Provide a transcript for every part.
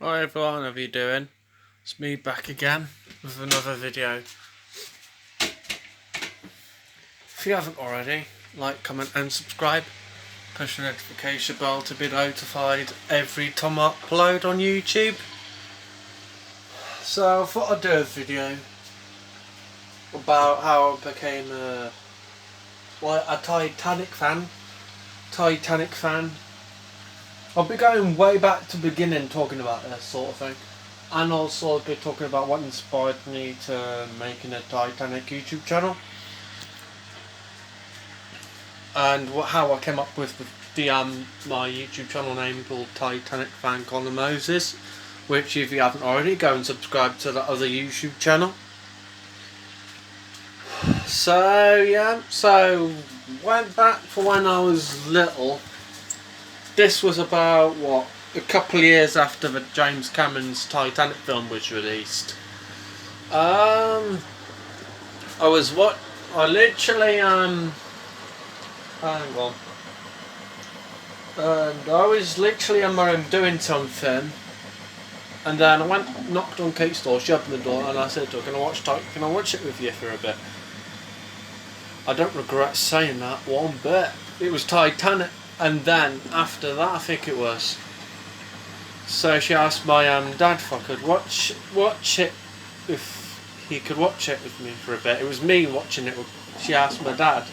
Hi everyone, how are you doing? It's me back again with another video. If you haven't already, like, comment and subscribe. Push the notification bell to be notified every time I upload on YouTube. So I thought I'd do a video about how I became a Titanic fan. I'll be going way back to the beginning talking about this sort of thing. And also I'll be talking about what inspired me to making a Titanic YouTube channel. And how I came up with the my YouTube channel name called Titanic Fan Connor Moses, which if you haven't already, go and subscribe to that other YouTube channel. So yeah, went back for when I was little. This was about a couple of years after the James Cameron's Titanic film was released. I literally hang on. And I was literally in my room doing something, and then I went, knocked on Kate's door, she opened the door, and I said to her, can I watch it with you for a bit? I don't regret saying that one bit. It was Titanic, and then after that I think it was. So she asked my dad if I could watch it, if he could watch it with me for a bit. It was me watching it. She asked my dad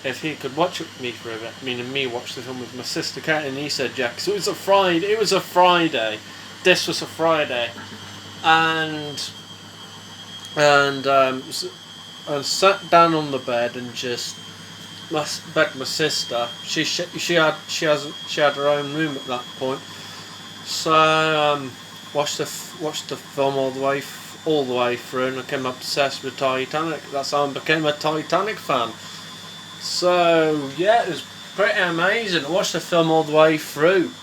if he could watch it with me for a bit, meaning me watch the film with my sister Kate, and he said yeah, 'cause it was a Friday. This was a Friday, and sat down on the bed and just my sister. She had her own room at that point, so watched the film all the way through, and I became obsessed with Titanic. That's how I became a Titanic fan. So yeah, it was pretty amazing. I watched the film all the way through.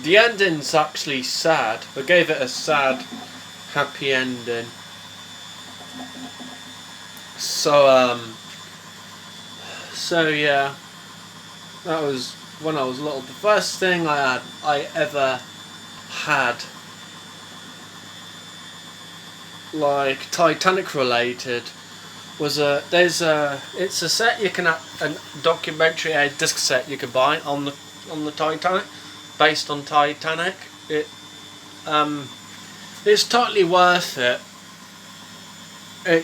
The ending's actually sad. I gave it a sad, happy ending. So yeah, that was when I was little. The first thing I ever had, like Titanic related, was it's a set you can a documentary, a disc set you can buy on the Titanic, based on Titanic. It's totally worth it.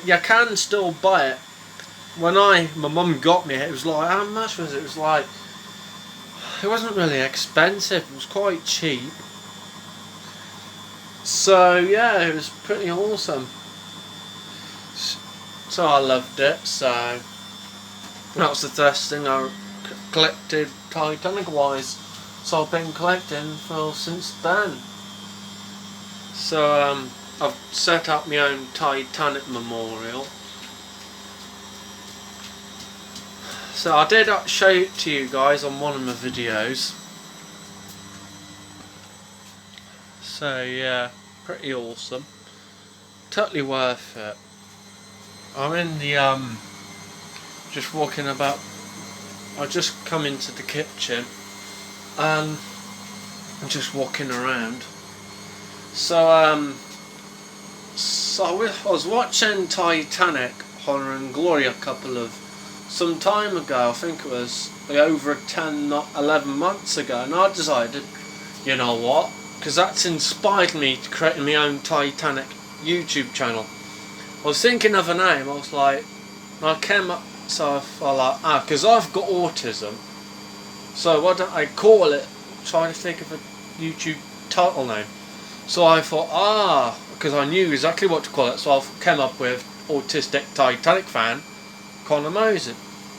You can still buy it. When my mum got me it was like, how much was it? It was like, it wasn't really expensive, it was quite cheap. So yeah, it was pretty awesome. So I loved it. So that was the first thing I collected Titanic wise. So I've been collecting for since then. So I've set up my own Titanic memorial. So I did show it to you guys on one of my videos. So yeah, pretty awesome. Totally worth it. I'm in the just walking about. I just come into the kitchen and I'm just walking around. So I was watching Titanic Honor and Glory some time ago. I think it was like over 11 months ago, and I decided, you know what, because that's inspired me to create my own Titanic YouTube channel. I was thinking of a name. I was like, I came up, so I felt like, because I've got autism, so why don't I call it, trying to think of a YouTube title name. So I thought, because I knew exactly what to call it, so I came up with Autistic Titanic Fan Connor Moses,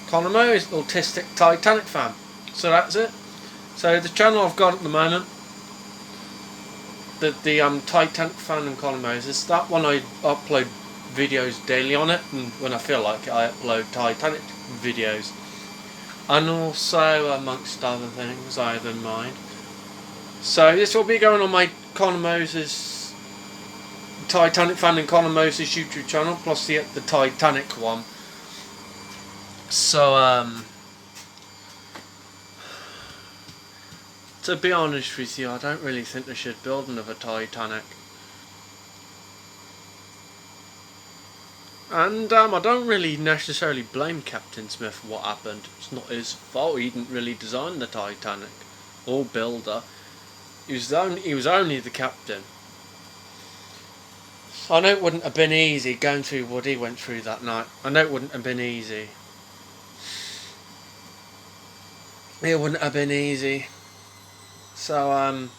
Autistic Titanic Fan. So that's it. So the channel I've got at the moment, the Titanic Fan and Connor Moses, that one I upload videos daily on it, and when I feel like it I upload Titanic videos, and also amongst other things I have in mind. So this will be going on my Connor Moses, Titanic Fan and Connor Moses YouTube channel, plus the Titanic one. So To be honest with you, I don't really think they should build another Titanic. And I don't really necessarily blame Captain Smith for what happened. It's not his fault. He didn't really design the Titanic or build her. He was only the captain. I know it wouldn't have been easy going through what he went through that night. I know it wouldn't have been easy. It wouldn't have been easy. So I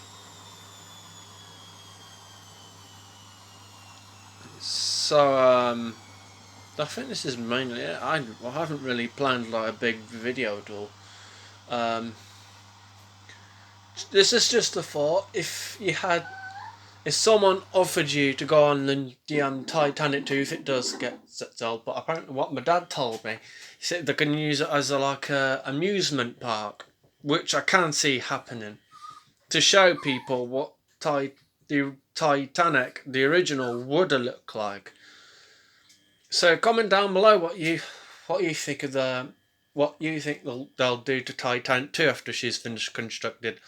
think this is mainly it. I haven't really planned like a big video at all. This is just a thought. If someone offered you to go on the Titanic 2, if it does get sold, but apparently what my dad told me, he said they can use it as a amusement park, which I can see happening, to show people what the Titanic, the original, would have looked like. So comment down below what you think of what you think they'll do to Titanic 2 after she's finished constructed.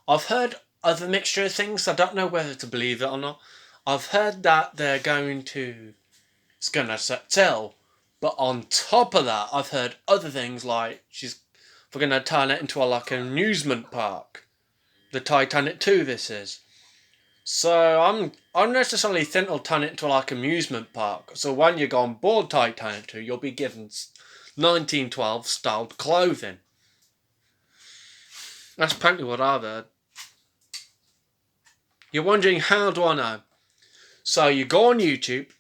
I've heard other mixture of things. I don't know whether to believe it or not. I've heard that it's going to set sail, but on top of that, I've heard other things like we're going to turn it into like an amusement park. The Titanic 2, this is. So I'm necessarily think they'll turn it into like amusement park. So when you go on board Titanic 2, you'll be given 1912 styled clothing. That's apparently what I've heard. You're wondering, how do I know? So you go on YouTube,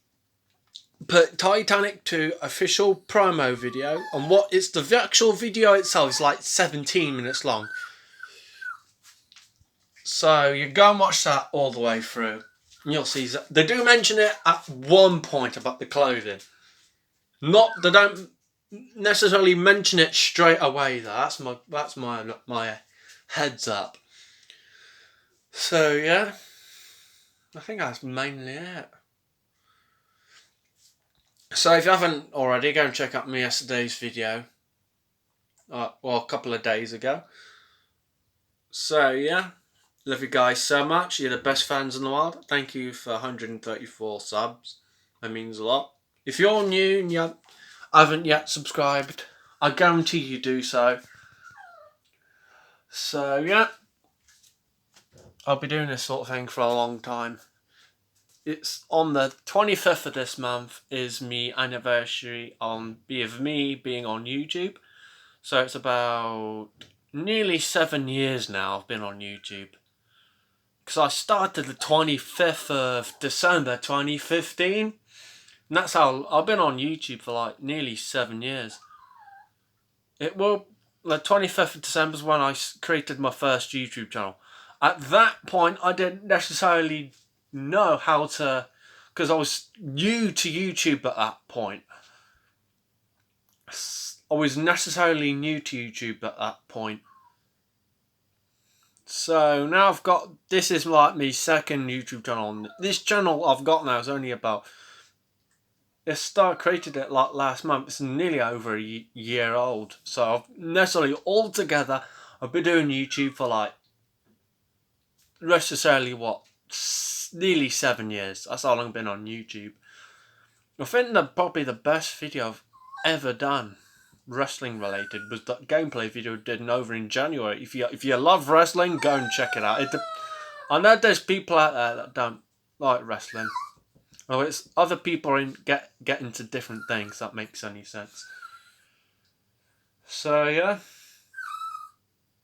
put Titanic 2 official promo video, and the actual video itself is like 17 minutes long. So you go and watch that all the way through, and you'll see that they do mention it at one point about the clothing. They don't necessarily mention it straight away though. That's my heads up. So yeah, I think that's mainly it. So if you haven't already, go and check out my yesterday's video. A couple of days ago. So yeah, love you guys so much. You're the best fans in the world. Thank you for 134 subs. That means a lot. If you're new and you haven't yet subscribed, I guarantee you do so. So yeah, I'll be doing this sort of thing for a long time. It's on the 25th of this month is me anniversary of me being on YouTube. So it's about nearly 7 years now I've been on YouTube. Because I started the 25th of December 2015. And that's how I've been on YouTube for like nearly 7 years. The 25th of December is when I created my first YouTube channel. At that point, I didn't necessarily know how to, because I was new to YouTube at that point. I was necessarily new to YouTube at that point. So now this is like my second YouTube channel. This channel I've got now is only about, created it like last month. It's nearly over a year old. So altogether, I've been doing YouTube for like, necessarily nearly 7 years. That's how long I've been on YouTube. I think that probably the best video I've ever done, wrestling related, was that gameplay video I did over in January. If you love wrestling, go and check it out. I know there's people out there that don't like wrestling. Oh, it's other people get into different things. That makes any sense. So yeah.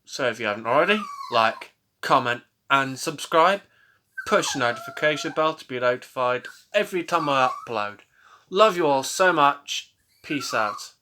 So if you haven't already, like, comment, and subscribe. Push the notification bell to be notified every time I upload. Love you all so much. Peace out.